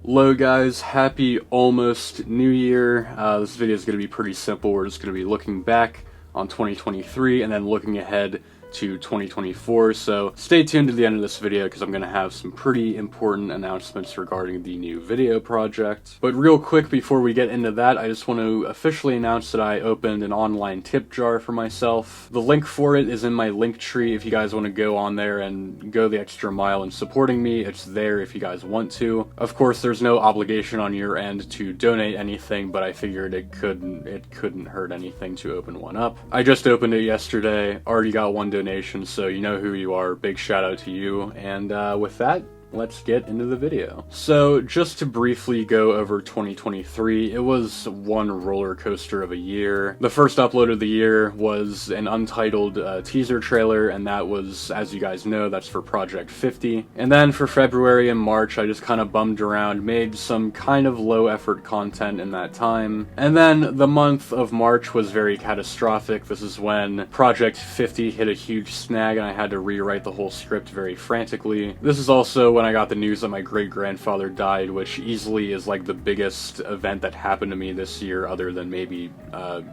Hello guys, happy almost New Year. This video is going to be pretty simple. We're just going to be looking back on 2023 and then looking ahead to 2024, so stay tuned to the end of this video because I'm going to have some pretty important announcements regarding the new video project. But real quick before we get into that, I just want to officially announce that I opened an online tip jar for myself. The link for it is in my link tree if you guys want to go on there and go the extra mile in supporting me. It's there if you guys want to. Of course, there's no obligation on your end to donate anything, but I figured it couldn't hurt anything to open one up. I just opened it yesterday, already got one donation, so you know who you are. Big shout out to you. And with that, let's get into the video. So just to briefly go over 2023, it was one roller coaster of a year. The first upload of the year was an untitled teaser trailer, and that was, as you guys know, that's for Project 50. And then for February and March, I just kind of bummed around, made some kind of low effort content in that time. And then the month of March was very catastrophic. This is when Project 50 hit a huge snag and I had to rewrite the whole script very frantically. This is also when I got the news that my great-grandfather died, which easily is like the biggest event that happened to me this year, other than maybe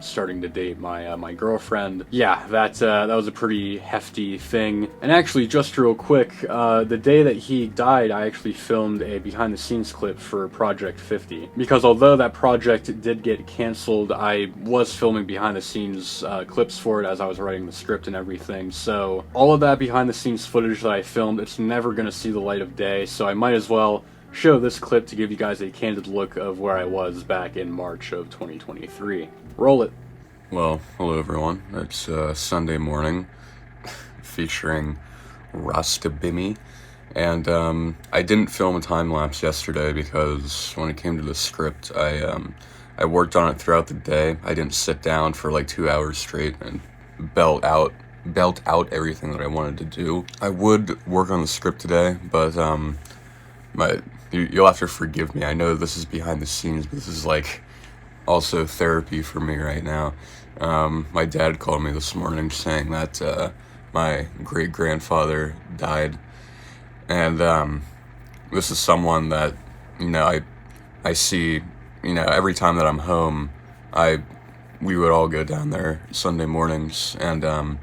starting to date my girlfriend. Yeah, that was a pretty hefty thing. And actually, just real quick, the day that he died, I actually filmed a behind-the-scenes clip for Project 50. Because although that project did get canceled, I was filming behind-the-scenes clips for it as I was writing the script and everything. So all of that behind-the-scenes footage that I filmed, it's never gonna see the light of day, so I might as well show this clip to give you guys a candid look of where I was back in March of 2023. Roll it. Well, hello everyone. It's Sunday morning featuring Rastabimi, and I didn't film a time-lapse yesterday because when it came to the script, I worked on it throughout the day. I didn't sit down for like 2 hours straight and belt out everything that I wanted to do. I would work on the script today, but you'll have to forgive me. I know this is behind the scenes, but this is like also therapy for me right now. My dad called me this morning saying that my great-grandfather died, and this is someone that, you know, I see, you know, every time that I'm home. We would all go down there Sunday mornings and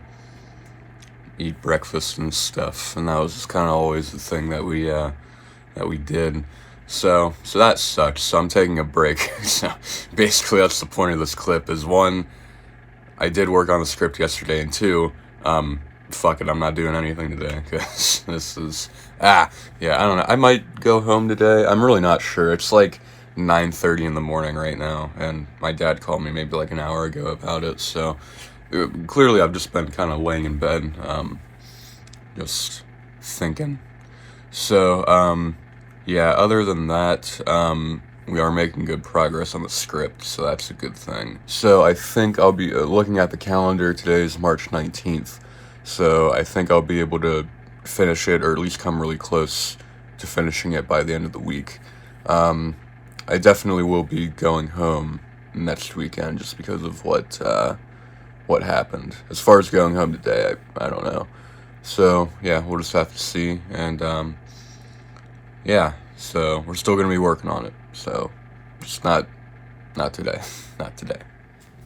eat breakfast and stuff, and that was just kind of always the thing that we did. So that sucks. So I'm taking a break. So basically, that's the point of this clip. Is one, I did work on the script yesterday, and two, fuck it, I'm not doing anything today because this is yeah, I don't know. I might go home today. I'm really not sure. It's like 9:30 in the morning right now, and my dad called me maybe like an hour ago about it. So clearly I've just been kind of laying in bed, just thinking. So, yeah, other than that, we are making good progress on the script, so that's a good thing. So I think I'll be looking at the calendar. Today is March 19th, so I think I'll be able to finish it, or at least come really close to finishing it by the end of the week. I definitely will be going home next weekend just because of what happened. As far as going home today, I don't know. So yeah, we'll just have to see. And yeah, so we're still gonna be working on it. So just not today, not today.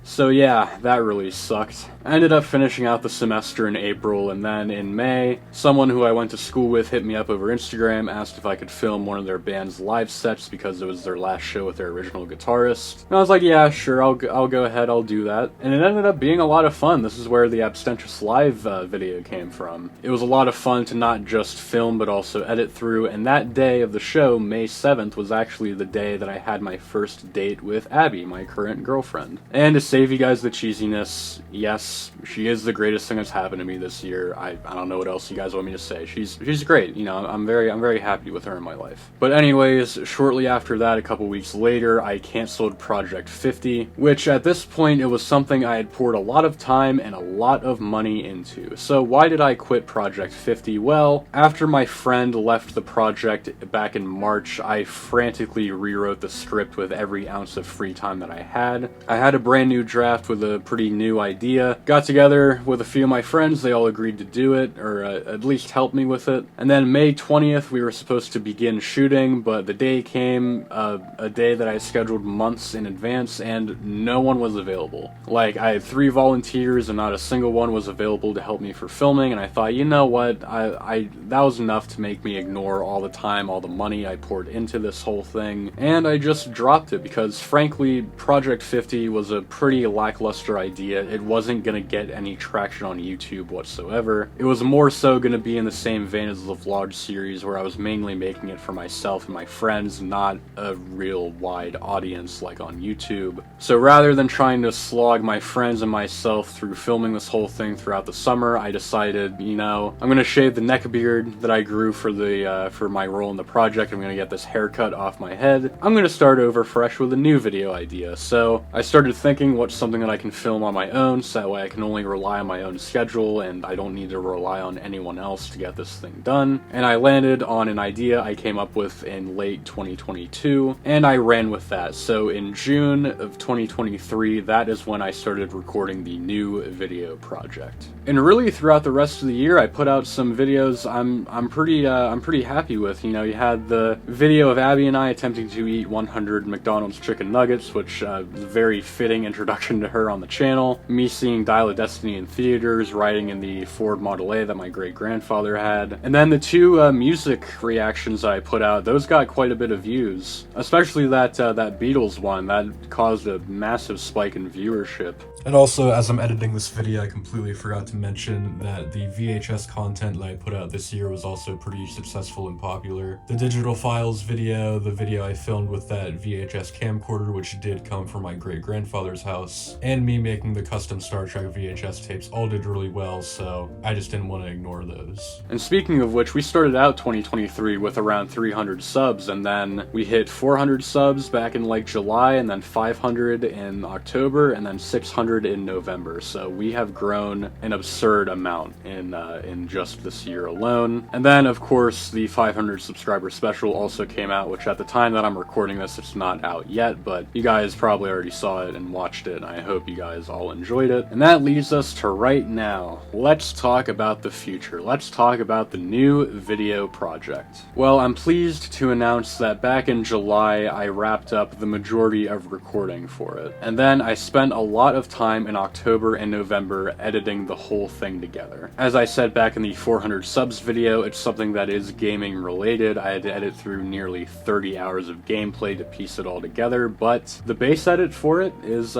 So yeah, that really sucked. I ended up finishing out the semester in April, and then in May, someone who I went to school with hit me up over Instagram, asked if I could film one of their band's live sets because it was their last show with their original guitarist. And I was like, yeah, sure, I'll go ahead, I'll do that. And it ended up being a lot of fun. This is where the Abstentious Live video came from. It was a lot of fun to not just film, but also edit through, and that day of the show, May 7th, was actually the day that I had my first date with Abby, my current girlfriend. And to save you guys the cheesiness, yes, she is the greatest thing that's happened to me this year. I don't know what else you guys want me to say. She's great. You know, I'm very happy with her in my life. But anyways, shortly after that, a couple weeks later, I canceled Project 50, which at this point, it was something I had poured a lot of time and a lot of money into. So why did I quit Project 50? Well, after my friend left the project back in March, I frantically rewrote the script with every ounce of free time that I had. I had a brand new new draft with a pretty new idea. Got together with a few of my friends, they all agreed to do it, or at least help me with it. And then May 20th, we were supposed to begin shooting, but the day came, a day that I scheduled months in advance, and no one was available. Like, I had 3 volunteers, and not a single one was available to help me for filming, and I thought, you know what, that was enough to make me ignore all the time, all the money I poured into this whole thing, and I just dropped it, because frankly, Project 50 was a pretty lackluster idea. It wasn't gonna get any traction on YouTube whatsoever. It was more so gonna be in the same vein as the vlog series, where I was mainly making it for myself and my friends, not a real wide audience like on YouTube. So rather than trying to slog my friends and myself through filming this whole thing throughout the summer, I decided, you know, I'm gonna shave the neck beard that I grew for my role in the project. I'm gonna get this haircut off my head. I'm gonna start over fresh with a new video idea. So I started thinking what's something that I can film on my own, so that way I can only rely on my own schedule and I don't need to rely on anyone else to get this thing done. And I landed on an idea I came up with in late 2022, and I ran with that. So in June of 2023, that is when I started recording the new video project. And really throughout the rest of the year, I put out some videos I'm pretty happy with. You know, you had the video of Abby and I attempting to eat 100 McDonald's chicken nuggets, which is a very fitting introduction to her on the channel. Me seeing Dial of Destiny in theaters, riding in the Ford Model A that my great-grandfather had. And then the 2 music reactions that I put out, those got quite a bit of views. Especially that Beatles one, that caused a massive spike in viewership. And also, as I'm editing this video, I completely forgot to mention that the VHS content that I put out this year was also pretty successful and popular. The Digital Files video, the video I filmed with that VHS camcorder, which did come from my great-grandfather's house, and me making the custom Star Trek VHS tapes all did really well, so I just didn't want to ignore those. And speaking of which, we started out 2023 with around 300 subs, and then we hit 400 subs back in like July, and then 500 in October, and then 600 in November. So we have grown an absurd amount in just this year alone. And then of course the 500 subscriber special also came out, which at the time that I'm recording this, it's not out yet, but you guys probably already saw it and watched it, and I hope you guys all enjoyed it. And that leads us to right now. Let's talk about the future. Let's talk about the new video project. Well, I'm pleased to announce that back in July I wrapped up the majority of recording for it. And then I spent a lot of time in October and November editing the whole thing together. As I said back in the 400 subs video, it's something that is gaming related. I had to edit through nearly 30 hours of gameplay to piece it all together, but the base edit for it is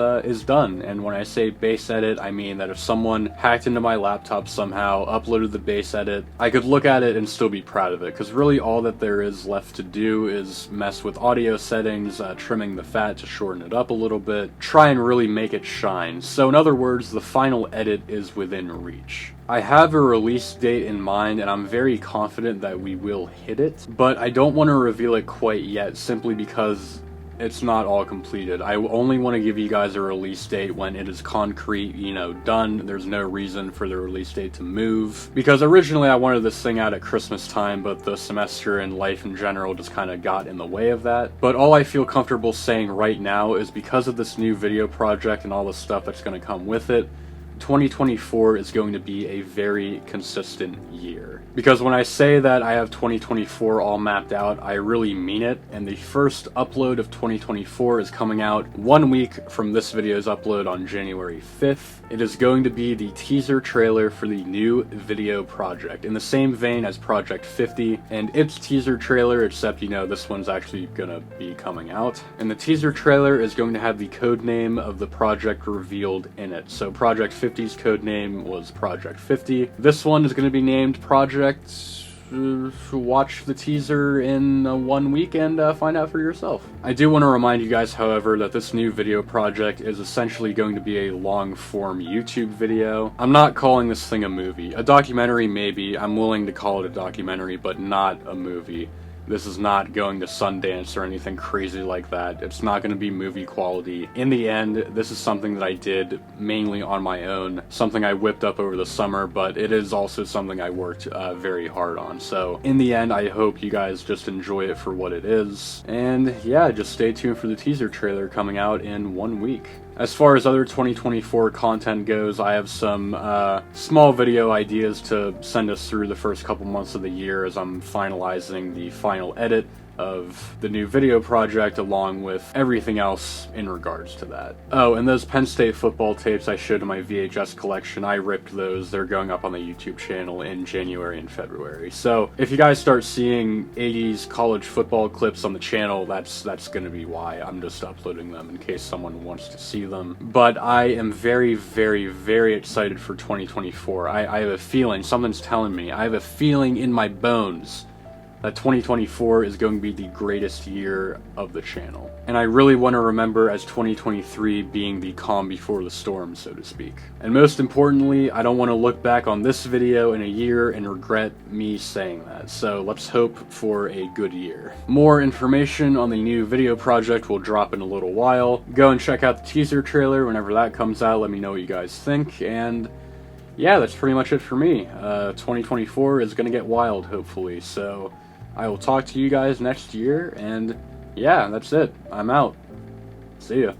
done. And when I say base edit, I mean that if someone hacked into my laptop somehow, uploaded the base edit, I could look at it and still be proud of it, because really all that there is left to do is mess with audio settings, trimming the fat to shorten it up a little bit, try and really make it shine. So in other words, the final edit is within reach. I have a release date in mind, and I'm very confident that we will hit it, but I don't want to reveal it quite yet, simply because it's not all completed. I only want to give you guys a release date when it is concrete, you know, done. There's no reason for the release date to move, because originally I wanted this thing out at Christmas time, but the semester and life in general just kind of got in the way of that. But all I feel comfortable saying right now is, because of this new video project and all the stuff that's going to come with it, 2024 is going to be a very consistent year. Because when I say that I have 2024 all mapped out, I really mean it, and the first upload of 2024 is coming out 1 week from this video's upload on January 5th. It is going to be the teaser trailer for the new video project, in the same vein as Project 50 and its teaser trailer, except, you know, this one's actually gonna be coming out. And the teaser trailer is going to have the code name of the project revealed in it. So Project 50's code name was Project 50. This one is going to be named Project. Watch the teaser in 1 week and find out for yourself. I do want to remind you guys, however, that this new video project is essentially going to be a long-form YouTube video. I'm not calling this thing a movie. A documentary, maybe. I'm willing to call it a documentary, but not a movie. This is not going to Sundance or anything crazy like that. It's not going to be movie quality. In the end, this is something that I did mainly on my own, something I whipped up over the summer, but it is also something I worked very hard on. So in the end, I hope you guys just enjoy it for what it is. And yeah, just stay tuned for the teaser trailer coming out in 1 week. As far as other 2024 content goes, I have some small video ideas to send us through the first couple months of the year as I'm finalizing the final edit of the new video project along with everything else in regards to that. Oh, and those Penn State football tapes I showed in my VHS collection, I ripped those. They're going up on the YouTube channel in January and February. So if you guys start seeing 80s college football clips on the channel, that's gonna be why. I'm just uploading them in case someone wants to see them. But I am very, very, very excited for 2024. I have a feeling, something's telling me, I have a feeling in my bones that 2024 is going to be the greatest year of the channel. And I really want to remember as 2023 being the calm before the storm, so to speak. And most importantly, I don't want to look back on this video in a year and regret me saying that. So let's hope for a good year. More information on the new video project will drop in a little while. Go and check out the teaser trailer whenever that comes out. Let me know what you guys think. And yeah, that's pretty much it for me. 2024 is going to get wild, hopefully. So I will talk to you guys next year, and yeah, that's it. I'm out. See ya.